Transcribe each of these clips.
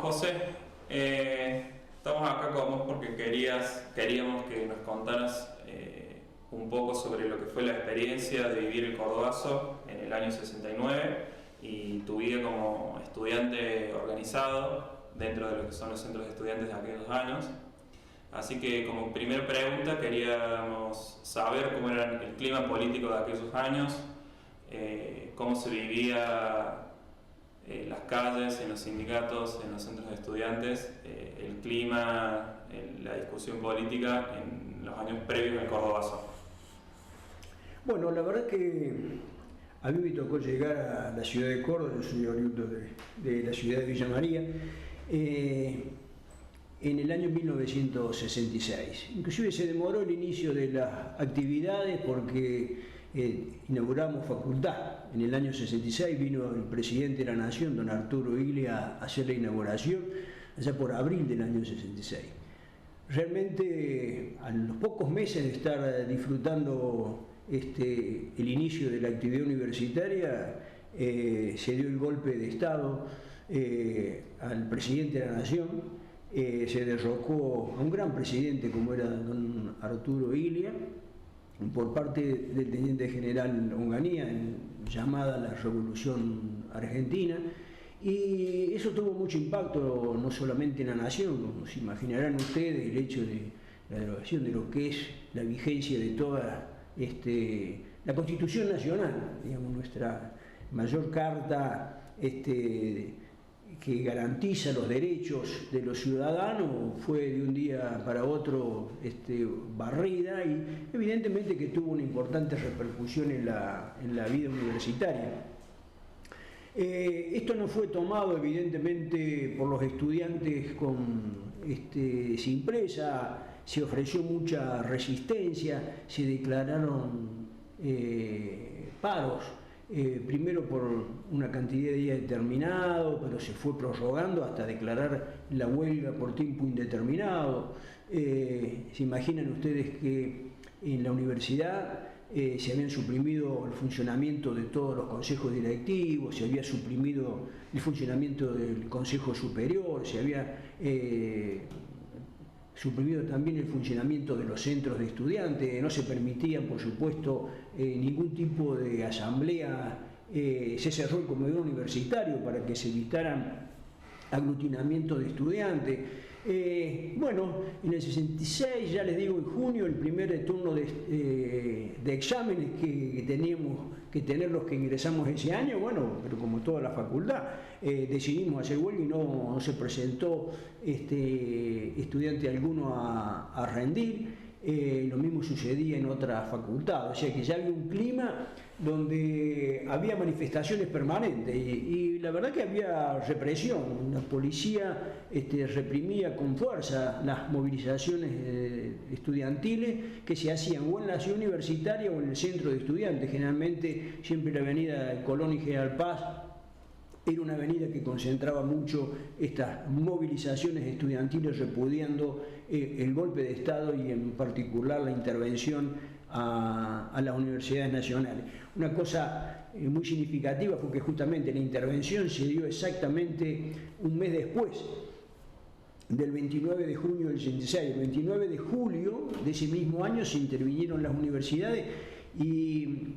José. Estamos acá con vos porque queríamos que nos contaras un poco sobre lo que fue la experiencia de vivir el Cordobazo en el año 69 y tu vida como estudiante organizado dentro de lo que son los centros de estudiantes de aquellos años. Así que como primera pregunta queríamos saber cómo era el clima político de aquellos años, cómo se vivía en las calles, en los sindicatos, en los centros de estudiantes, el clima, la discusión política en los años previos al Cordobazo. Bueno, la verdad que a mí me tocó llegar a la ciudad de Córdoba, yo soy oriundo de la ciudad de Villa María, en el año 1966. Inclusive se demoró el inicio de las actividades porque inauguramos facultad. En el año 66 vino el presidente de la Nación, don Arturo Illia, a hacer la inauguración, allá por abril del año 66. Realmente, a los pocos meses de estar disfrutando el inicio de la actividad universitaria, se dio el golpe de Estado al presidente de la Nación. Se derrocó a un gran presidente como era don Arturo Illia por parte del teniente general Onganía, llamada la Revolución Argentina, y eso tuvo mucho impacto no solamente en la nación, como se imaginarán ustedes, el hecho de la derogación de lo que es la vigencia de toda la Constitución Nacional, digamos, nuestra mayor carta que garantiza los derechos de los ciudadanos, fue de un día para otro barrida, y evidentemente que tuvo una importante repercusión en la vida universitaria. Esto no fue tomado evidentemente por los estudiantes sin presa, se ofreció mucha resistencia, se declararon paros. Primero por una cantidad de días determinado, pero se fue prorrogando hasta declarar la huelga por tiempo indeterminado. Se imaginan ustedes que en la universidad se habían suprimido el funcionamiento de todos los consejos directivos, se había suprimido el funcionamiento del Consejo Superior, se había suprimido también el funcionamiento de los centros de estudiantes, no se permitía, por supuesto, ningún tipo de asamblea, se cerró el comedor universitario para que se evitaran aglutinamientos de estudiantes. Bueno, en el 66, ya les digo, en junio, el primer turno de exámenes que teníamos que tener los que ingresamos ese año, bueno, pero como toda la facultad, decidimos hacer huelga y no se presentó estudiante alguno a rendir. Lo mismo sucedía en otras facultades, o sea que ya había un clima donde había manifestaciones permanentes y la verdad que había represión. La policía reprimía con fuerza las movilizaciones estudiantiles que se hacían o en la ciudad universitaria o en el centro de estudiantes. Generalmente siempre la avenida Colón y General Paz era una avenida que concentraba mucho estas movilizaciones estudiantiles repudiando el golpe de Estado y en particular la intervención a las universidades nacionales. Una cosa muy significativa fue que justamente la intervención se dio exactamente un mes después del 29 de junio del 66. El 29 de julio de ese mismo año se intervinieron las universidades y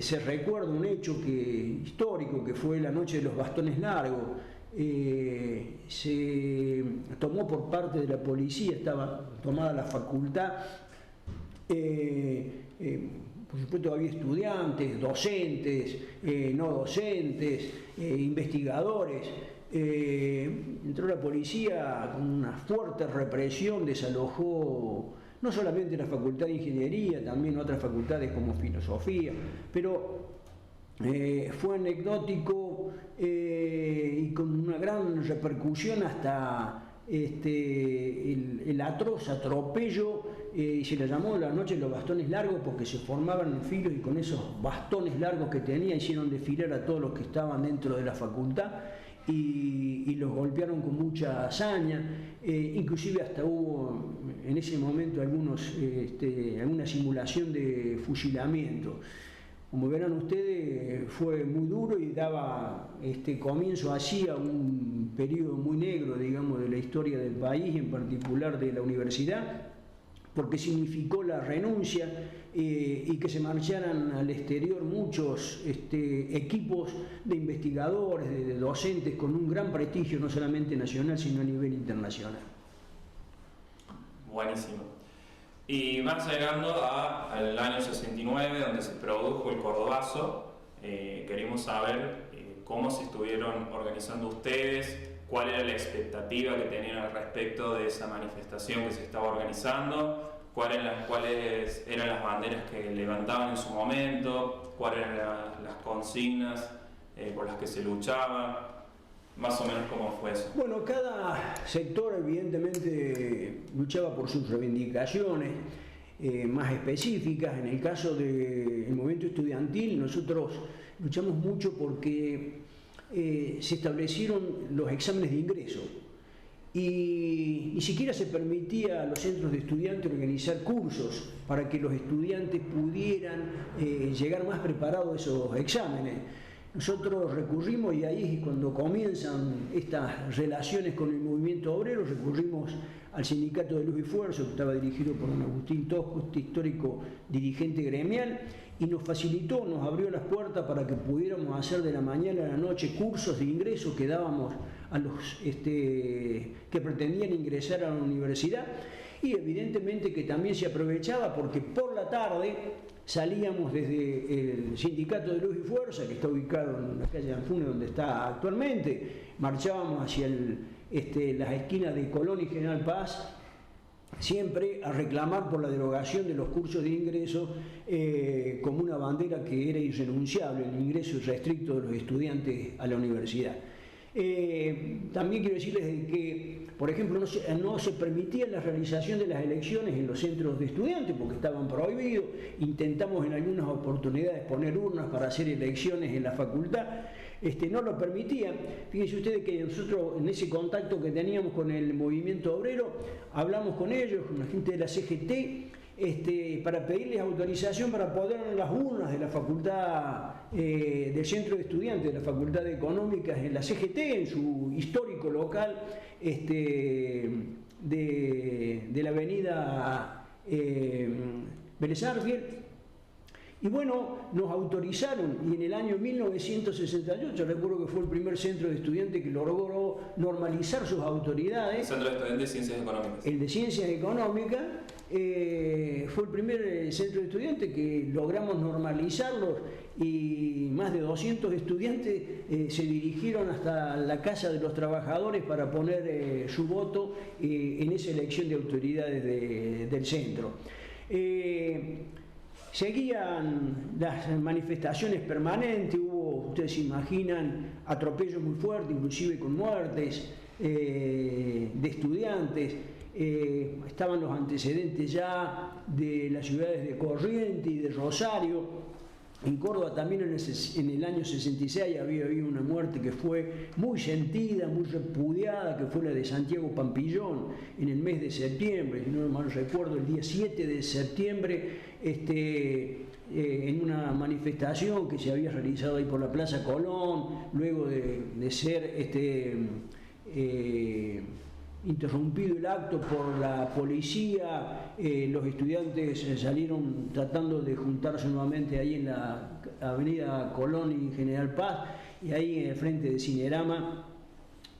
se recuerda un hecho histórico que fue la noche de los bastones largos. Se tomó por parte de la policía, estaba tomada la facultad, por supuesto había estudiantes, docentes, no docentes, investigadores. Entró la policía con una fuerte represión, desalojó no solamente la Facultad de Ingeniería, también otras facultades como Filosofía, pero fue anecdótico y con una gran repercusión hasta el atroz atropello, se le llamó la noche de los bastones largos porque se formaban en filos y con esos bastones largos que tenía hicieron desfilar a todos los que estaban dentro de la facultad y los golpearon con mucha hazaña. Inclusive hasta hubo en ese momento alguna simulación de fusilamiento. como verán ustedes, fue muy duro y daba comienzo así a un periodo muy negro, digamos, de la historia del país, en particular de la universidad, porque significó la renuncia y que se marcharan al exterior muchos equipos de investigadores, de docentes con un gran prestigio, no solamente nacional, sino a nivel internacional. Buenísimo. Y vamos llegando al año 69, donde se produjo el Cordobazo. Queremos saber cómo se estuvieron organizando ustedes, cuál era la expectativa que tenían al respecto de esa manifestación que se estaba organizando, cuáles eran las banderas que levantaban en su momento, cuáles eran las consignas por las que se luchaba, más o menos cómo fue eso. Bueno, cada sector evidentemente luchaba por sus reivindicaciones más específicas. En el caso del movimiento estudiantil, nosotros luchamos mucho porque se establecieron los exámenes de ingreso y ni siquiera se permitía a los centros de estudiantes organizar cursos para que los estudiantes pudieran llegar más preparados a esos exámenes. Nosotros recurrimos, y ahí cuando comienzan estas relaciones con el movimiento obrero, recurrimos al Sindicato de Luz y Fuerza, que estaba dirigido por don Agustín Tosco, este histórico dirigente gremial, y nos facilitó, nos abrió las puertas para que pudiéramos hacer de la mañana a la noche cursos de ingreso que dábamos a los que pretendían ingresar a la universidad, y evidentemente que también se aprovechaba porque por la tarde salíamos desde el Sindicato de Luz y Fuerza, que está ubicado en la calle Anfunes, donde está actualmente, marchábamos hacia las esquinas de Colón y General Paz, siempre a reclamar por la derogación de los cursos de ingreso como una bandera que era irrenunciable, el ingreso irrestricto de los estudiantes a la universidad. También quiero decirles que, por ejemplo, no se permitía la realización de las elecciones en los centros de estudiantes porque estaban prohibidos. Intentamos en algunas oportunidades poner urnas para hacer elecciones en la facultad, no lo permitían. Fíjense ustedes que nosotros, en ese contacto que teníamos con el movimiento obrero, hablamos con ellos, con la gente de la CGT, para pedirles autorización para poder en las urnas de la facultad del centro de estudiantes, de la Facultad de Económicas, en la CGT, en su histórico local de la avenida Vélez Arfiel. Y bueno, nos autorizaron, y en el año 1968, recuerdo que fue el primer centro de estudiantes que logró normalizar sus autoridades. El Centro de Estudiantes de Ciencias Económicas. El de Ciencias Económicas fue el primer centro de estudiantes que logramos normalizarlos, y más de 200 estudiantes se dirigieron hasta la Casa de los Trabajadores para poner su voto en esa elección de autoridades del centro. Seguían las manifestaciones permanentes, hubo, ustedes se imaginan, atropellos muy fuertes, inclusive con muertes de estudiantes. Estaban los antecedentes ya de las ciudades de Corrientes y de Rosario. En Córdoba también en el año 66 había habido una muerte que fue muy sentida, muy repudiada, que fue la de Santiago Pampillón en el mes de septiembre, si no mal recuerdo, el día 7 de septiembre, en una manifestación que se había realizado ahí por la Plaza Colón, luego de ser interrumpido el acto por la policía. Los estudiantes salieron tratando de juntarse nuevamente ahí en la avenida Colón y General Paz, y ahí en el frente de Cinerama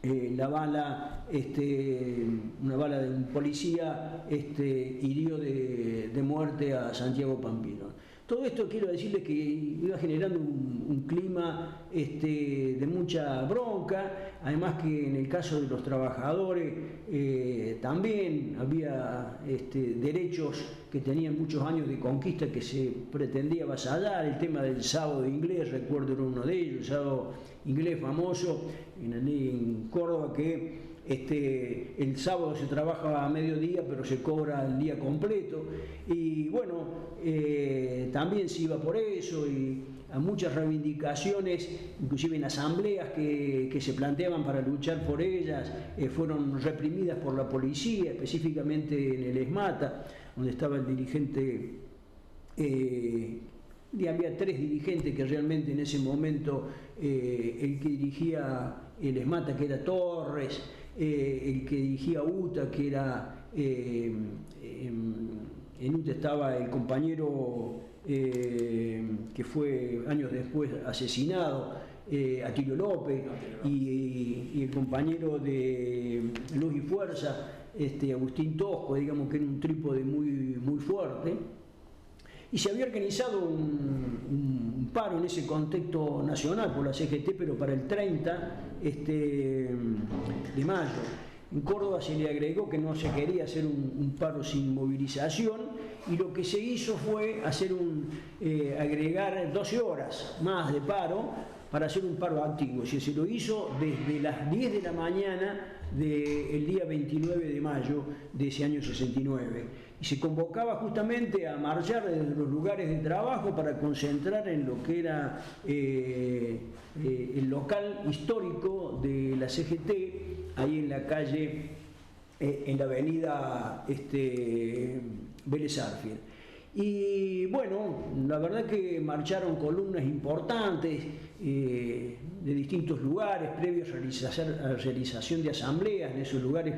una bala de un policía hirió de muerte a Santiago Pampillón. Todo esto quiero decirles que iba generando un clima de mucha bronca, además que en el caso de los trabajadores también había derechos que tenían muchos años de conquista que se pretendía avasallar. El tema del sábado de inglés, recuerdo era uno de ellos, el sábado inglés famoso en Córdoba, que el sábado se trabaja a mediodía pero se cobra el día completo, y bueno, también se iba por eso, y a muchas reivindicaciones, inclusive en asambleas que se planteaban para luchar por ellas, fueron reprimidas por la policía, específicamente en el ESMATA, donde estaba el dirigente y había 3 dirigentes que realmente en ese momento, el que dirigía el ESMATA, que era Torres, el que dirigía UTA, que era, en UTA estaba el compañero que fue años después asesinado, Atilio López, y el compañero de Luz y Fuerza, Agustín Tosco, digamos que era un trípode muy fuerte. Y se había organizado un paro en ese contexto nacional por la CGT, pero para el 30 de mayo. En Córdoba se le agregó que no se quería hacer un paro sin movilización, y lo que se hizo fue hacer agregar 12 horas más de paro para hacer un paro activo. Se lo hizo desde las 10 de la mañana del día 29 de mayo de ese año 69. Y se convocaba justamente a marchar desde los lugares de trabajo para concentrar en lo que era el local histórico de la CGT, ahí en la calle, en la avenida Vélez Arfield. Y bueno, la verdad que marcharon columnas importantes de distintos lugares, previos a realización de asambleas en esos lugares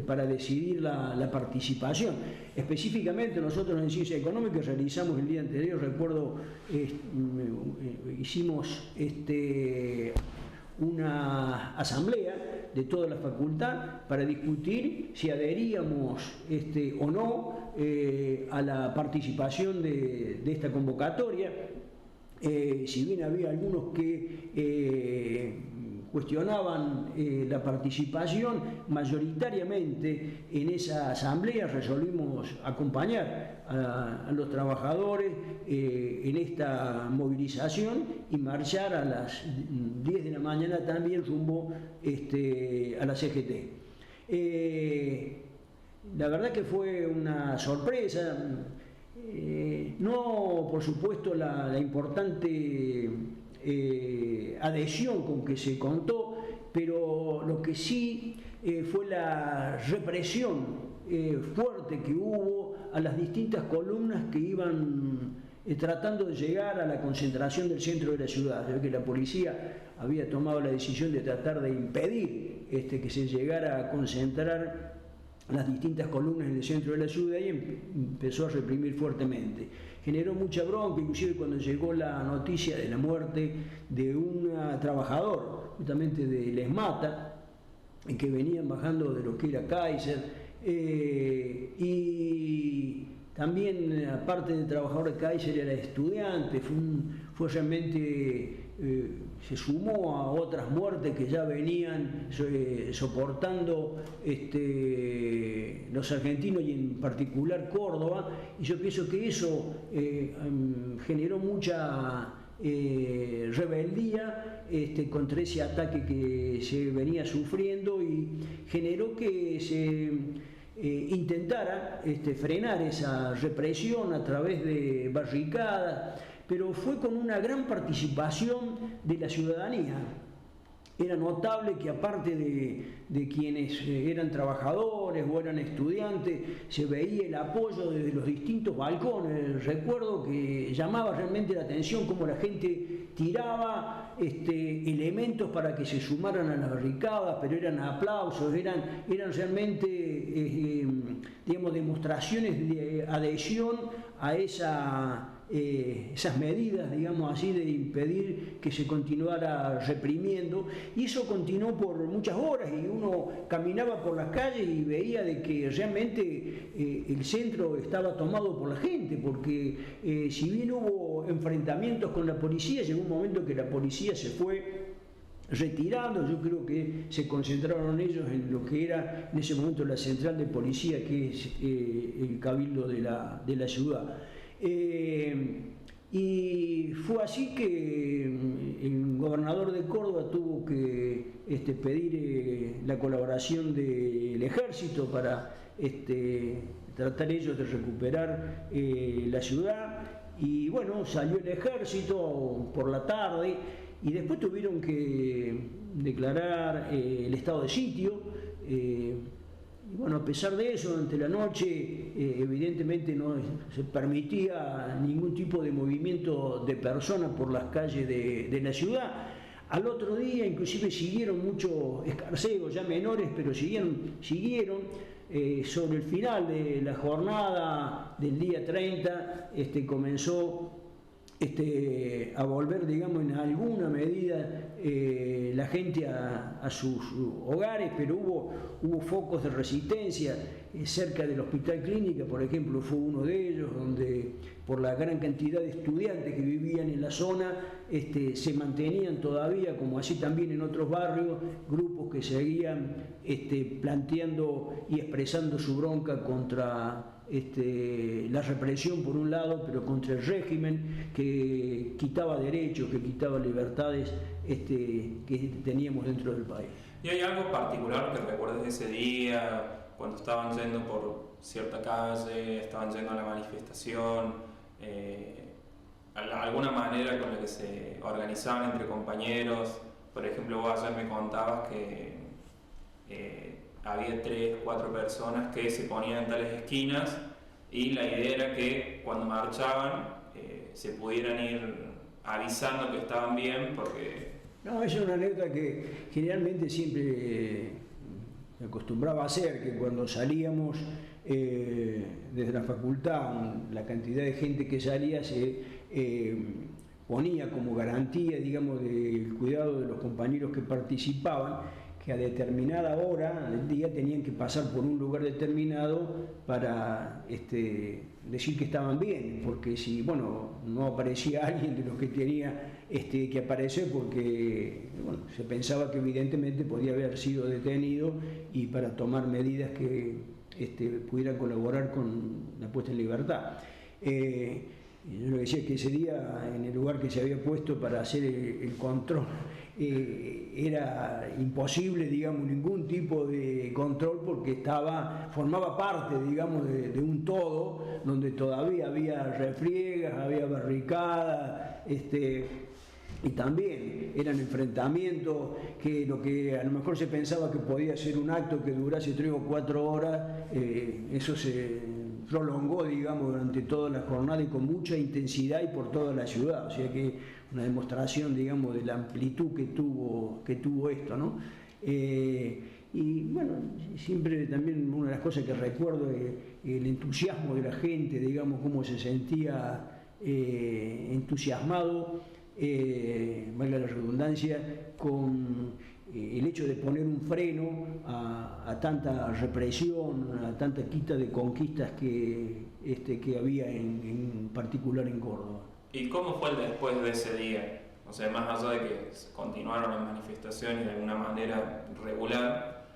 para decidir la participación. Específicamente nosotros en Ciencias Económicas realizamos el día anterior, recuerdo, hicimos una asamblea de toda la facultad para discutir si adheríamos o no a la participación de esta convocatoria. Si bien había algunos que cuestionaban la participación, mayoritariamente en esa asamblea resolvimos acompañar a los trabajadores en esta movilización y marchar a las 10 de la mañana también rumbo a la CGT. La verdad que fue una sorpresa. No, por supuesto, la importante adhesión con que se contó, pero lo que sí fue la represión fuerte que hubo a las distintas columnas que iban tratando de llegar a la concentración del centro de la ciudad. Ya que la policía había tomado la decisión de tratar de impedir que se llegara a concentrar las distintas columnas en el centro de la ciudad, y empezó a reprimir fuertemente. Generó mucha bronca, inclusive cuando llegó la noticia de la muerte de un trabajador, justamente del ESMATA, que venían bajando de lo que era Kaiser, y también, aparte del trabajador de Kaiser, era estudiante. Fue realmente, se sumó a otras muertes que ya venían soportando los argentinos, y en particular Córdoba, y yo pienso que eso generó mucha rebeldía contra ese ataque que se venía sufriendo, y generó que se intentara frenar esa represión a través de barricadas, pero fue con una gran participación de la ciudadanía. Era notable que, aparte de quienes eran trabajadores o eran estudiantes, se veía el apoyo desde los distintos balcones. Recuerdo que llamaba realmente la atención cómo la gente tiraba elementos para que se sumaran a las barricadas, pero eran aplausos, eran realmente digamos, demostraciones de adhesión a esas medidas, digamos así, de impedir que se continuara reprimiendo. Y eso continuó por muchas horas, y uno caminaba por las calles y veía de que realmente el centro estaba tomado por la gente, porque si bien hubo enfrentamientos con la policía, llegó un momento que la policía se fue retirando. Yo creo que se concentraron ellos en lo que era en ese momento la central de policía, que es el cabildo de la ciudad. Y fue así que el gobernador de Córdoba tuvo que pedir la colaboración del ejército para tratar ellos de recuperar la ciudad. Y bueno, salió el ejército por la tarde, y después tuvieron que declarar el estado de sitio. Y bueno, a pesar de eso, durante la noche evidentemente no se permitía ningún tipo de movimiento de personas por las calles de la ciudad. Al otro día inclusive siguieron muchos escarceos, ya menores, pero siguieron. Sobre el final de la jornada del día 30 comenzó a volver, digamos, en alguna medida la gente a sus hogares, pero hubo focos de resistencia cerca del Hospital Clínica, por ejemplo, fue uno de ellos, donde por la gran cantidad de estudiantes que vivían en la zona se mantenían todavía, como así también en otros barrios, grupos que seguían planteando y expresando su bronca contra la represión por un lado, pero contra el régimen que quitaba derechos, que quitaba libertades que teníamos dentro del país. ¿Y hay algo particular que recuerdes de ese día, cuando estaban yendo por cierta calle, estaban yendo a la manifestación, alguna manera con la que se organizaban entre compañeros? Por ejemplo, vos ayer me contabas que había 3, 4 personas que se ponían en tales esquinas y la idea era que cuando marchaban se pudieran ir avisando que estaban bien, porque... No, es una anécdota que generalmente siempre me acostumbraba a hacer, que cuando salíamos desde la facultad, la cantidad de gente que salía se ponía como garantía, digamos, del cuidado de los compañeros que participaban, que a determinada hora del día tenían que pasar por un lugar determinado para decir que estaban bien, porque si no aparecía alguien de los que tenía que aparecer, porque se pensaba que evidentemente podía haber sido detenido, y para tomar medidas que pudieran colaborar con la puesta en libertad. Yo lo que decía es que ese día, en el lugar que se había puesto para hacer el control, era imposible, digamos, ningún tipo de control, porque formaba parte, digamos, de un todo donde todavía había refriegas, había barricadas, y también eran enfrentamientos que lo que a lo mejor se pensaba que podía ser un acto que durase 3 o 4 horas, eso se prolongó, digamos, durante toda la jornada y con mucha intensidad y por toda la ciudad. O sea que una demostración, digamos, de la amplitud que tuvo esto, ¿no? Y bueno, siempre también una de las cosas que recuerdo es el entusiasmo de la gente, digamos, cómo se sentía entusiasmado, valga la redundancia, con el hecho de poner un freno a tanta represión, a tanta quita de conquistas que había en particular en Córdoba. ¿Y cómo fue el después de ese día? O sea, más allá de que continuaron las manifestaciones de alguna manera regular,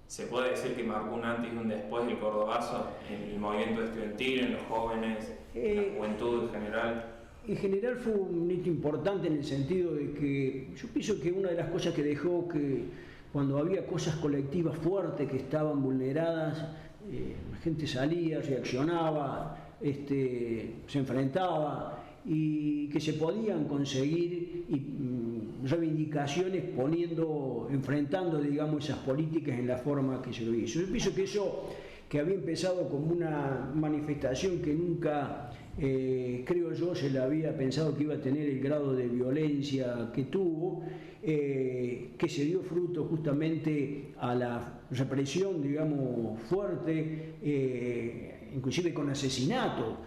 ¿se puede decir que marcó un antes y un después del cordobazo en el movimiento estudiantil, en los jóvenes, en la juventud en general? En general fue un hito importante en el sentido de que yo pienso que una de las cosas que dejó, que cuando había cosas colectivas fuertes que estaban vulneradas, la gente salía, reaccionaba, se enfrentaba, y que se podían conseguir reivindicaciones enfrentando, digamos, esas políticas en la forma que se lo hizo. Yo pienso que eso, que había empezado como una manifestación que nunca, creo yo, se le había pensado que iba a tener el grado de violencia que tuvo, que se dio fruto justamente a la represión, digamos, fuerte, inclusive con asesinato.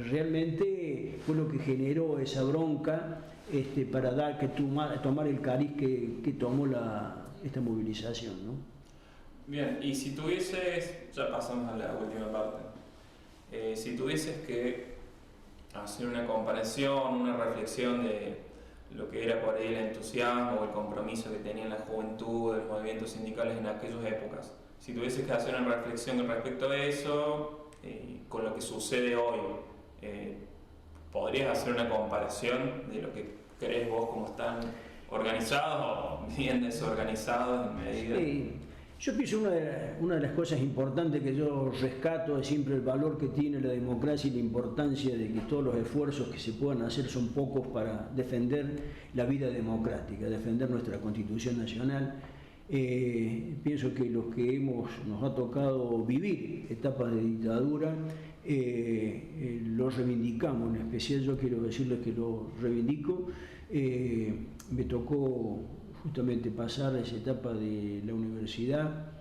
Realmente fue lo que generó esa bronca para tomar el cariz que tomó esta movilización, ¿no? Bien, y si tuvieses, ya pasamos a la última parte, si tuvieses que hacer una comparación, una reflexión de lo que era por ahí el entusiasmo o el compromiso que tenía la juventud, los movimientos sindicales en aquellas épocas, si tuvieses que hacer una reflexión con respecto a eso, con lo que sucede hoy, ¿podrías hacer una comparación de lo que crees vos como están organizados o bien desorganizados en medida? Sí. Yo pienso una de las cosas importantes que yo rescato es siempre el valor que tiene la democracia y la importancia de que todos los esfuerzos que se puedan hacer son pocos para defender la vida democrática, defender nuestra Constitución Nacional. Pienso que los que nos ha tocado vivir etapas de dictadura, lo reivindicamos. En especial yo quiero decirles que lo reivindico. Me tocó justamente pasar esa etapa de la universidad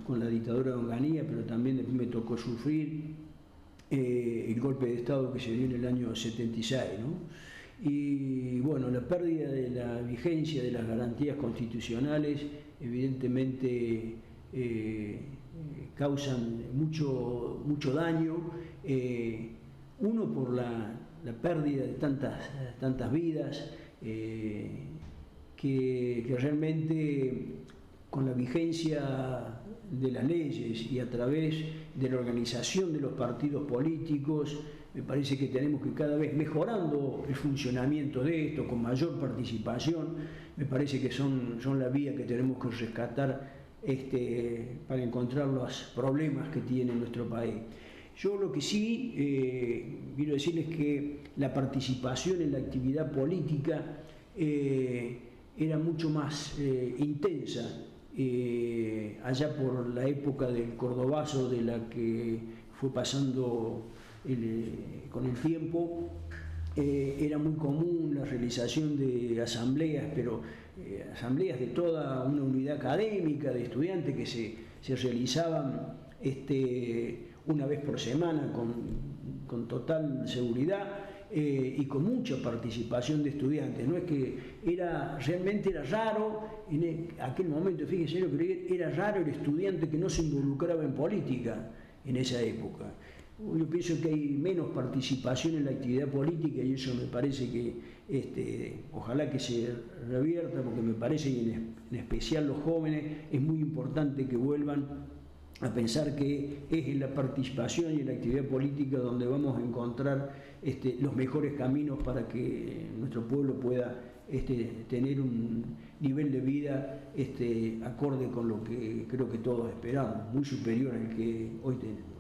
con la dictadura de Onganía, pero también después me tocó sufrir el golpe de Estado que se dio en el año 76, ¿no? Y bueno, la pérdida de la vigencia de las garantías constitucionales evidentemente causan mucho daño, uno por la pérdida de tantas vidas, que realmente con la vigencia de las leyes y a través de la organización de los partidos políticos, me parece que tenemos que cada vez mejorando el funcionamiento de esto, con mayor participación, me parece que son la vía que tenemos que rescatar para encontrar los problemas que tiene nuestro país. Yo lo que sí quiero decirles que la participación en la actividad política era mucho más intensa allá por la época del cordobazo, de la que fue pasando con el tiempo. Era muy común la realización de asambleas, pero asambleas de toda una unidad académica, de estudiantes, que se realizaban una vez por semana con total seguridad y con mucha participación de estudiantes. No es que realmente era raro en aquel momento, fíjense lo que era raro el estudiante que no se involucraba en política en esa época. Yo pienso que hay menos participación en la actividad política y eso me parece que ojalá que se revierta, porque me parece, y en especial los jóvenes, es muy importante que vuelvan a pensar que es en la participación y en la actividad política donde vamos a encontrar los mejores caminos para que nuestro pueblo pueda tener un nivel de vida acorde con lo que creo que todos esperamos, muy superior al que hoy tenemos.